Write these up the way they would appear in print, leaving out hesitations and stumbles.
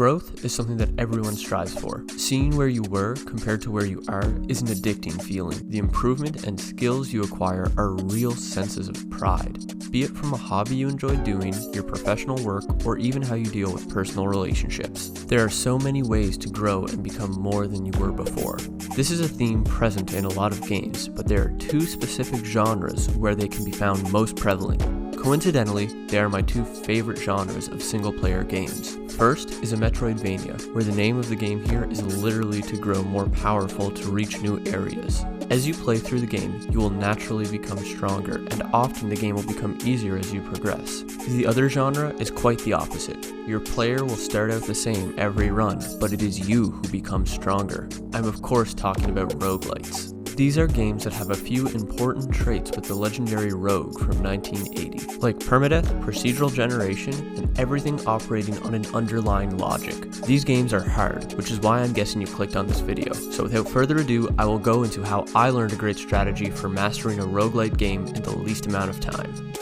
Growth is something that everyone strives for. Seeing where you were compared to where you are is an addicting feeling. The improvement and skills you acquire are real senses of pride. Be it from a hobby you enjoy doing, your professional work, or even how you deal with personal relationships. There are so many ways to grow and become more than you were before. This is a theme present in a lot of games, but there are two specific genres where they can be found most prevalent. Coincidentally, they are my two favorite genres of single-player games. First is a METROID, where the name of the game here is literally to grow more powerful to reach new areas. As you play through the game, you will naturally become stronger, and often the game will become easier as you progress. The other genre is quite the opposite. Your player will start out the same every run, but it is you who becomes stronger. I'm of course talking about roguelites. These are games that have a few important traits with the legendary Rogue from 1980, like permadeath, procedural generation, and everything operating on an underlying logic. These games are hard, which is why I'm guessing you clicked on this video. So without further ado, I will go into how I learned a great strategy for mastering a roguelite game in the least amount of time.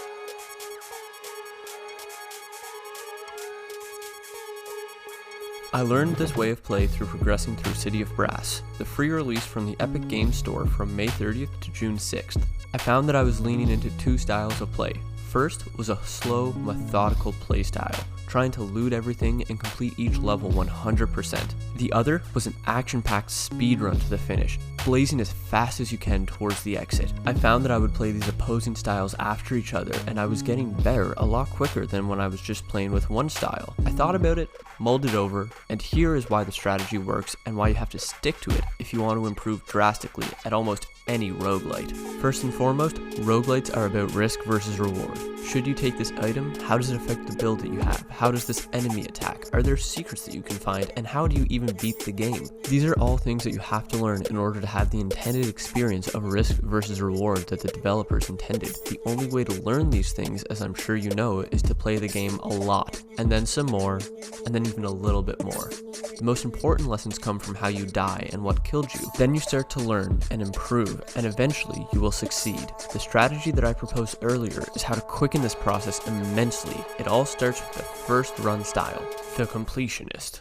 I learned this way of play through progressing through City of Brass, the free release from the Epic Games Store from May 30th to June 6th. I found that I was leaning into two styles of play. First was a slow, methodical playstyle, trying to loot everything and complete each level 100%. The other was an action-packed speedrun to the finish, blazing as fast as you can towards the exit. I found that I would play these opposing styles after each other, and I was getting better a lot quicker than when I was just playing with one style. I thought about it, mulled it over, and here is why the strategy works and why you have to stick to it if you want to improve drastically at almost any roguelite. First and foremost, roguelites are about risk versus reward. Should you take this item, how does it affect the build that you have? How does this enemy attack? Are there secrets that you can find? And how do you even beat the game? These are all things that you have to learn in order to have the intended experience of risk versus reward that the developers intended. The only way to learn these things, as I'm sure you know, is to play the game a lot, and then some more, and then even a little bit more. The most important lessons come from how you die and what killed you. Then you start to learn and improve, and eventually you will succeed. The strategy that I proposed earlier is how to quicken this process immensely. It all starts with the first run style, the completionist.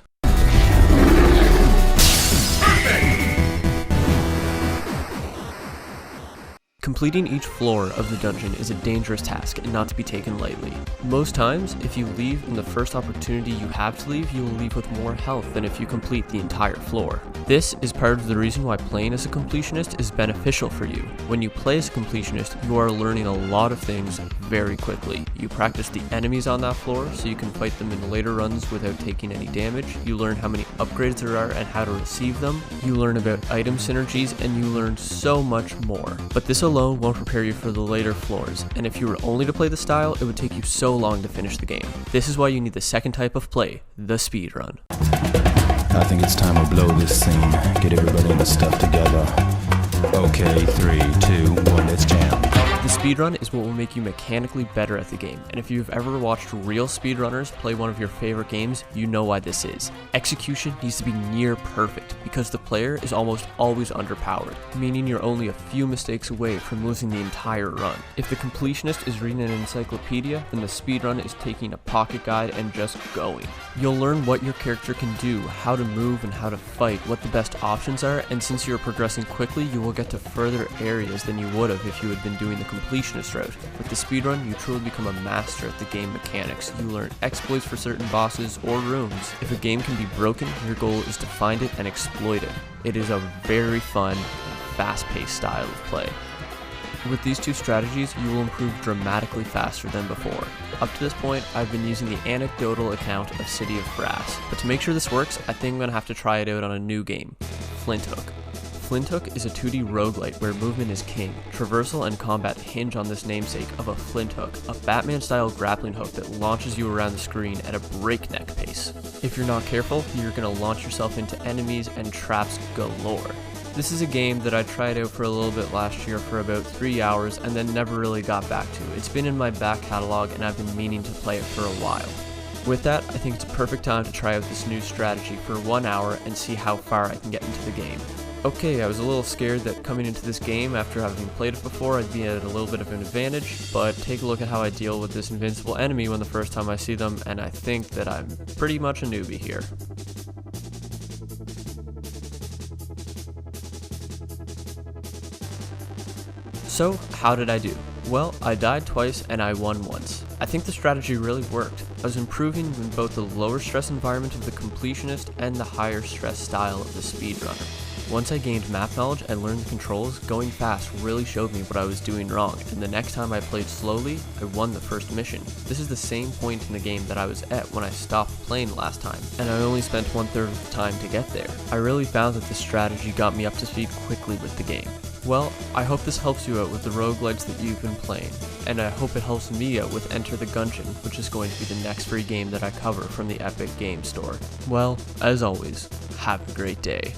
Completing each floor of the dungeon is a dangerous task and not to be taken lightly. Most times, if you leave in the first opportunity you have to leave, you will leave with more health than if you complete the entire floor. This is part of the reason why playing as a completionist is beneficial for you. When you play as a completionist, you are learning a lot of things very quickly. You practice the enemies on that floor so you can fight them in later runs without taking any damage. You learn how many upgrades there are and how to receive them. You learn about item synergies, and you learn so much more. But this alone won't prepare you for the later floors, and if you were only to play the style, it would take you so long to finish the game. This is why you need the second type of play, the speedrun. I think it's time we blow this scene, get everybody in the stuff together. Okay, 3, 2, 1, let's jam. The speedrun is what will make you mechanically better at the game, and if you've ever watched real speedrunners play one of your favorite games, you know why this is. Execution needs to be near perfect, because the player is almost always underpowered, meaning you're only a few mistakes away from losing the entire run. If the completionist is reading an encyclopedia, then the speedrun is taking a pocket guide and just going. You'll learn what your character can do, how to move and how to fight, what the best options are, and since you're progressing quickly, you will get to further areas than you would have if you had been doing the completionist route. With the speedrun, you truly become a master at the game mechanics. You learn exploits for certain bosses or rooms. If a game can be broken, your goal is to find it and exploit it. It is a very fun and fast-paced style of play. With these two strategies, you will improve dramatically faster than before. Up to this point, I've been using the anecdotal account of City of Brass, but to make sure this works, I think I'm going to have to try it out on a new game, Flinthook. Flinthook is a 2D roguelite where movement is king. Traversal and combat hinge on this namesake of a flinthook, a Batman-style grappling hook that launches you around the screen at a breakneck pace. If you're not careful, you're going to launch yourself into enemies and traps galore. This is a game that I tried out for a little bit last year for about 3 hours and then never really got back to. It's been in my back catalog and I've been meaning to play it for a while. With that, I think it's a perfect time to try out this new strategy for 1 hour and see how far I can get into the game. Okay, I was a little scared that coming into this game after having played it before I'd be at a little bit of an advantage, but take a look at how I deal with this invincible enemy when the first time I see them, and I think that I'm pretty much a newbie here. So, how did I do? Well, I died twice and I won once. I think the strategy really worked. I was improving in both the lower stress environment of the completionist and the higher stress style of the speedrunner. Once I gained map knowledge and learned the controls, going fast really showed me what I was doing wrong, and the next time I played slowly, I won the first mission. This is the same point in the game that I was at when I stopped playing last time, and I only spent 1/3 of the time to get there. I really found that this strategy got me up to speed quickly with the game. Well, I hope this helps you out with the roguelites that you've been playing, and I hope it helps me out with Enter the Gungeon, which is going to be the next free game that I cover from the Epic Game Store. Well, as always, have a great day.